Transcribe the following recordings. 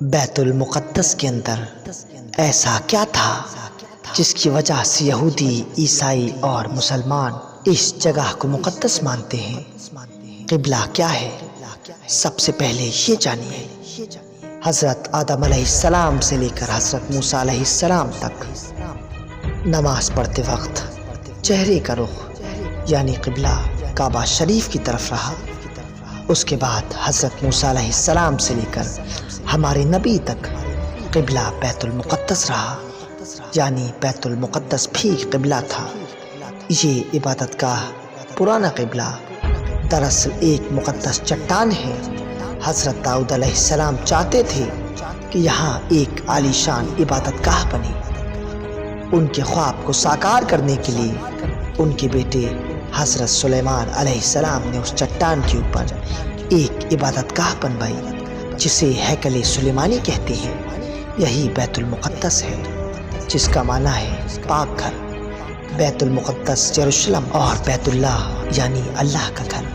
بیت المقدس کے اندر ایسا کیا تھا جس کی وجہ سے یہودی، عیسائی اور مسلمان اس جگہ کو مقدس مانتے ہیں؟ قبلہ کیا ہے؟ سب سے پہلے یہ جانیے، حضرت آدم علیہ السلام سے لے کر حضرت موسیٰ علیہ السلام تک نماز پڑھتے وقت چہرے کا رخ یعنی قبلہ کعبہ شریف کی طرف رہا۔ اس کے بعد حضرت موسیٰ علیہ السلام سے لے کر ہمارے نبی تک قبلہ بیت المقدس رہا، یعنی بیت المقدس بھی قبلہ تھا۔ یہ عبادت گاہ پرانا قبلہ دراصل ایک مقدس چٹان ہے۔ حضرت داؤد علیہ السلام چاہتے تھے کہ یہاں ایک عالی شان عبادت گاہ بنے۔ ان کے خواب کو ساکار کرنے کے لیے ان کے بیٹے حضرت سلیمان علیہ السلام نے اس چٹان کے اوپر ایک عبادت گاہ بنوائی جسے ہیکل سلیمانی کہتے ہیں۔ یہی بیت المقدس ہے، جس کا معنی ہے پاک گھر۔ بیت المقدس یروشلم اور بیت اللہ یعنی اللہ کا گھر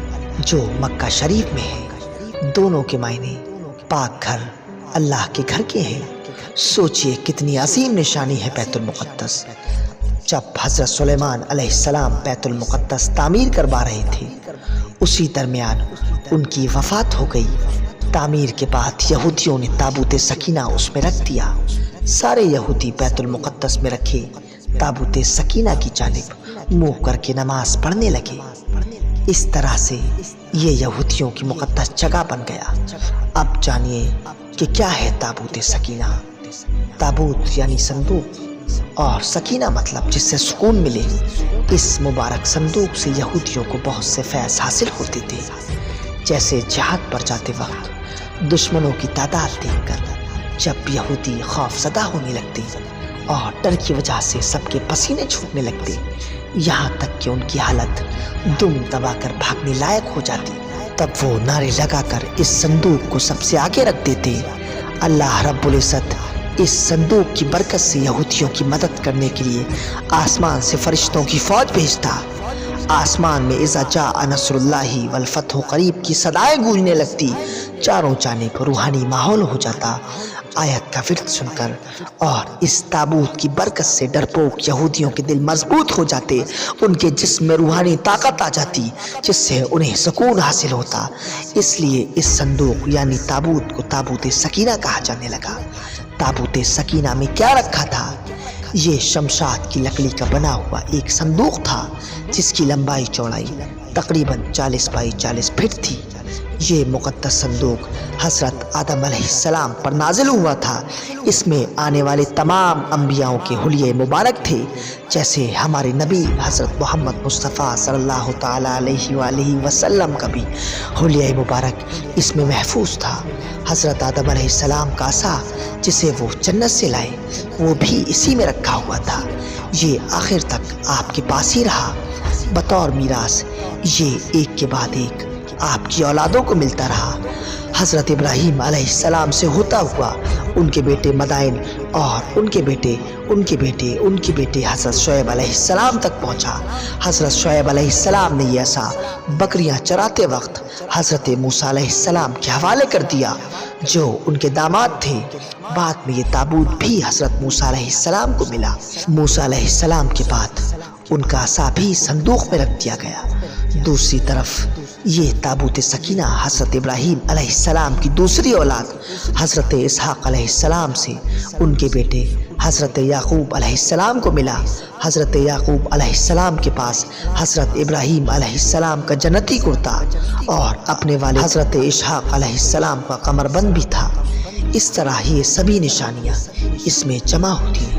جو مکہ شریف میں ہے، دونوں کے معنی پاک گھر، اللہ کے گھر کے ہیں۔ سوچئے کتنی عظیم نشانی ہے بیت المقدس۔ جب حضرت سلیمان علیہ السلام بیت المقدس تعمیر کروا رہے تھے، اسی درمیان ان کی وفات ہو گئی۔ تعمیر کے بعد یہودیوں نے تابوت سکینہ اس میں رکھ دیا۔ سارے یہودی بیت المقدس میں رکھے تابوت سکینہ کی جانب منہ کر کے نماز پڑھنے لگے۔ اس طرح سے یہ یہودیوں کی مقدس جگہ بن گیا۔ اب جانیے کہ کیا ہے تابوت سکینہ۔ تابوت یعنی صندوق اور سکینہ مطلب جس سے سکون ملے۔ اس مبارک صندوق سے یہودیوں کو بہت سے فیض حاصل ہوتے تھے، جیسے جہاد پر جاتے وقت دشمنوں کی تعداد دیکھ کر جب یہودی خوف زدہ ہونے لگتے اور ڈر کی وجہ سے سب کے پسینے چھوٹنے لگتے، یہاں تک کہ ان کی حالت دم دبا کر بھاگنے لائق ہو جاتی، تب وہ نعرے لگا کر اس صندوق کو سب سے آگے رکھ دیتے۔ اللہ رب العزت اس صندوق کی برکت سے یہودیوں کی مدد کرنے کے لیے آسمان سے فرشتوں کی فوج بھیجتا۔ آسمان میں اذا جاء نصر اللہ والفتح قریب کی صدائیں گونجنے لگتی، چاروں جانب روحانی ماحول ہو جاتا۔ آیت کا ورد سن کر اور اس تابوت کی برکت سے ڈرپوک یہودیوں کے دل مضبوط ہو جاتے، ان کے جسم میں روحانی طاقت آ جاتی جس سے انہیں سکون حاصل ہوتا۔ اس لیے اس صندوق یعنی تابوت کو تابوت سکینہ کہا جانے لگا۔ تابوت سکینہ میں کیا رکھا تھا؟ یہ شمشاد کی لکڑی کا بنا ہوا ایک صندوق تھا جس کی لمبائی چوڑائی تقریباً 40 بائی 40 فٹ تھی۔ یہ مقدس صندوق حضرت آدم علیہ السلام پر نازل ہوا تھا۔ اس میں آنے والے تمام انبیاءوں کے حلیے مبارک تھے، جیسے ہمارے نبی حضرت محمد مصطفیٰ صلی اللہ تعالیٰ علیہ وآلہ وسلم کا بھی حلیہ مبارک اس میں محفوظ تھا۔ حضرت آدم علیہ السلام کا عصا جسے وہ جنت سے لائے، وہ بھی اسی میں رکھا ہوا تھا۔ یہ آخر تک آپ کے پاس ہی رہا بطور میراث۔ یہ ایک کے بعد ایک آپ کی اولادوں کو ملتا رہا۔ حضرت ابراہیم علیہ السلام سے ہوتا ہوا ان کے بیٹے مدائن اور ان کے بیٹے حضرت شعیب علیہ السلام تک پہنچا۔ حضرت شعیب علیہ السلام نے یہ عصا بکریاں چراتے وقت حضرت موسیٰ علیہ السلام کے حوالے کر دیا جو ان کے داماد تھے۔ بعد میں یہ تابوت بھی حضرت موسیٰ علیہ السلام کو ملا۔ موسیٰ علیہ السلام کے بعد ان کا عصا بھی صندوق میں رکھ دیا گیا۔ دوسری طرف یہ تابوت سکینہ حضرت ابراہیم علیہ السلام کی دوسری اولاد حضرت اسحاق علیہ السلام سے ان کے بیٹے حضرت یعقوب علیہ السلام کو ملا۔ حضرت یعقوب علیہ السلام کے پاس حضرت ابراہیم علیہ السلام کا جنتی کرتا اور اپنے والد حضرت اسحاق علیہ السلام کا کمر بند بھی تھا۔ اس طرح یہ سبھی نشانیاں اس میں جمع ہوتی ہیں۔